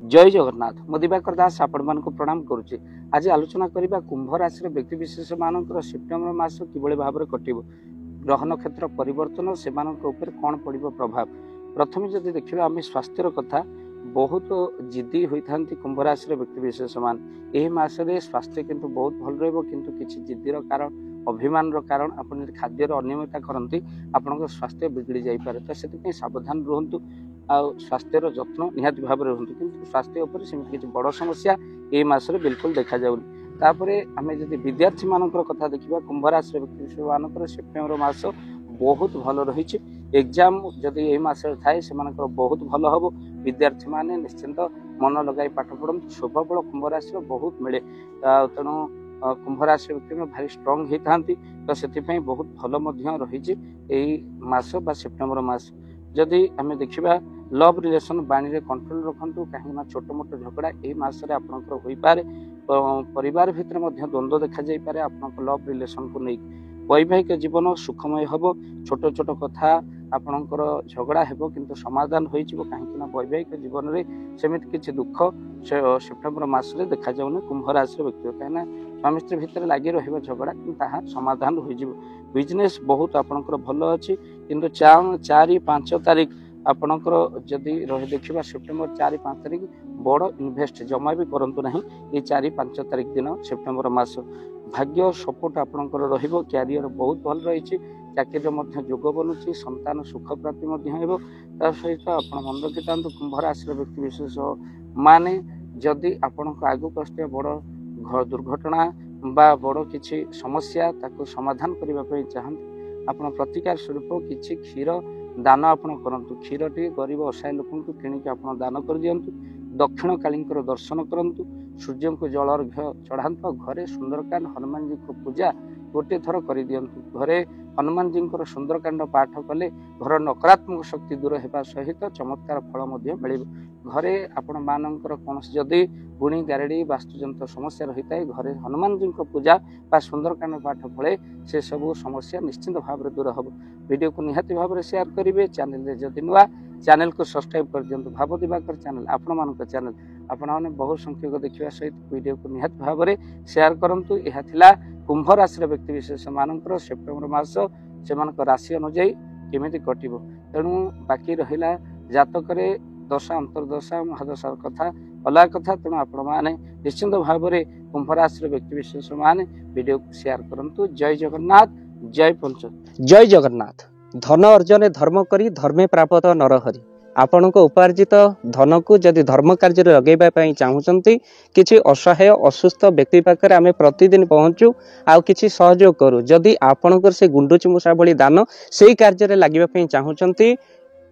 जय जगन्नाथ मो दिवाकर दास आपण मानक प्रणाम करुच्ची। आज आलोचना करबा कुंभ राशि व्यक्ति विशेष मानकर सेप्टेम्बर मास किभଳି भाବରେ कटिबो, ग्रह नक्षत्र परिवर्तन से कौन पड़ो प्रभाव। प्रथम जदि देखा आम स्वास्थ्यर कथा बहुत जिद्दी होता कुंभ राशि व्यक्ति विशेष मान यही मसरे स्वास्थ्य किंतु बहुत भल रहिबो, किछि जिद्दीर कारण अभिमान कारण आपण खाद्यर अनियमितता करती आपण स्वास्थ्य बिगड़ी जापे। तो से सावधान रुहतु आ स्वास्थ्यर जत्न निहाती भाव रुहतु, किंतु स्वास्थ्य उपर सेमती किछि बड़ समस्या ए मासरे बिल्कुल देखा जाउनी। तापरे आमे जदि विद्यार्थी मानकर कथा देखिबा कुंभ राशि व्यक्ति विशेष मानकर सेप्टेम्बर मास बहुत भल रही। एग्जाम जदि यही मासरे थाए से बहुत भल हम। विद्यार्थी माने निश्चिंत मन लगाई पाठ पढ़ते शोभाबल कुंभ राशि बहुत मिले। तेणु कुंभ राशि व्यक्ति भारी स्ट्रंग होता तो से बहुत भल रही मास बा सेप्टेम्बर मास। जदि आम देखा लव रिलेशन बाणी कंट्रोल रखु, कहीं छोट मोट झगड़ा यही मसरे आपंकर हो पारे। परिवार भितर द्वंद्व देखा जापे आप लव रिलेशन को लेकिन। वैवाहिक जीवन सुखमय हम, छोट छोट कथा आपणकर झगड़ा हेबो किंतु समाधान हो कहीं वैवाहिक जीवन में सेमती किसी दुख सेप्टेम्बर मासरे देखा जाऊनी कुंभ राशि व्यक्ति। कहीं स्वामी स्त्री भितर लगी रहा झगड़ा कि समाधान हो। बिजनेस बहुत आपणकर भल अच्छी, किंतु 4-5 तारीख आपणकर जदि रही देखा सेप्टेम्बर 4-5 तारीख बड़ इन्वेस्ट जमा भी करंतु नहीं। ये 4-5 तारीख दिन सेप्टेम्बर मास भाग्य सपोर्ट आपणकर रहिबो। कैरियर बहुत भल रही, चाकरी जोग बनुची, संतान सुख प्राप्ति सहित आप मन रखिता कुंभ राशि व्यक्ति विशेष माने जदि आपण आगु आसुवा बड़ दुर्घटना बा बड़ किसी समस्या ताको समाधान करने चाहते आप प्रतिकार स्वरूप किसी क्षीर दान आपण करंतु। क्षीर टी गरीब असहाय लोक किणिक आप दान कर दियंतु। दक्षिण काली दर्शन करंतु, सूर्य को जल अर्घ्य चढ़ातु। घरे सुंदरकांड हनुमान जी को पूजा गोटे थर कर दियंतु। घरे हनुमान जी सुंदरकांड पाठ कले घर नकारात्मक शक्ति दूर होगा सहित चमत्कार फल मिल। घरे आपण मानकर कौन जदि गुणी गारेड़ी वास्तुजंत्र समस्या रही है, घरे हनुमान जी को पूजा बा सुंदरकांड पाठ फले से सब समस्या निश्चिंत भाव में दूर हम। वीडियो को निहाती भाव में शेयर करेंगे। चैनल जदि नुआ चैनल को सब्सक्राइब कर दिंतु। भाव दिवाकर चैनल आपण मान चैनल आपने बहुत संख्यक देखा सहित वीडियो को निहाती भाव में शेयर करूँ। यह कुंभ राशि व्यक्ति विशेष मानकर सेप्टेम्बर मास से राशि अनुजाई केमी कटो। तेणु बाकी रहा जातक दशा अंतर्दशा महादशा कथा अलग कथा। तेणु आपण मैंने निश्चिंत भाव में कुंभ राशि व्यक्ति विशेष माने वीडियो को शेयर करूँ। जय जगन्नाथ, जय पंच, जय जगन्नाथ। धन अर्जन धर्म करी धर्मे प्राप्त नरहरि। आपण उपार्जित धन को जदि धर्म कार्य लगे चाहूँगी, किसी असहाय असुस्थ व्यक्ति पाखे आम प्रतिदिन पहुँचू आउ किसी सहयोग करूँ। जदि आपणकर से गुंडुची मूषा भली दान से कार्य लगे चाहूँगी,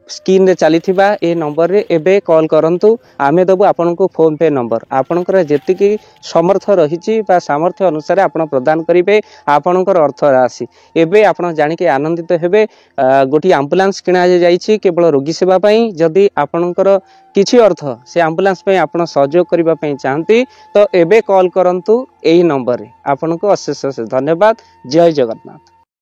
स्क्रीन रे चली ए नंबर रे एबे कॉल करंतु। आमे दबु आपन को फोन पे नंबर। आपनकर जेतिकी समर्थ रहिछि बा सामर्थ्य अनुसार आपन प्रदान करिवे आपनकर अर्थ राशि। एबे आपन जानि के आनंदित हेबे। गोटी एम्बुलेंस किना जाइछि केवल रोगी सेवा पई। जदि आपनकर किछि अर्थ से एम्बुलेंस पई आपन सहयोग करिबा पई चाहंती तो एबे कॉल करंतु एही नंबर रे। आपन को अशेष धन्यवाद। जय जगन्नाथ।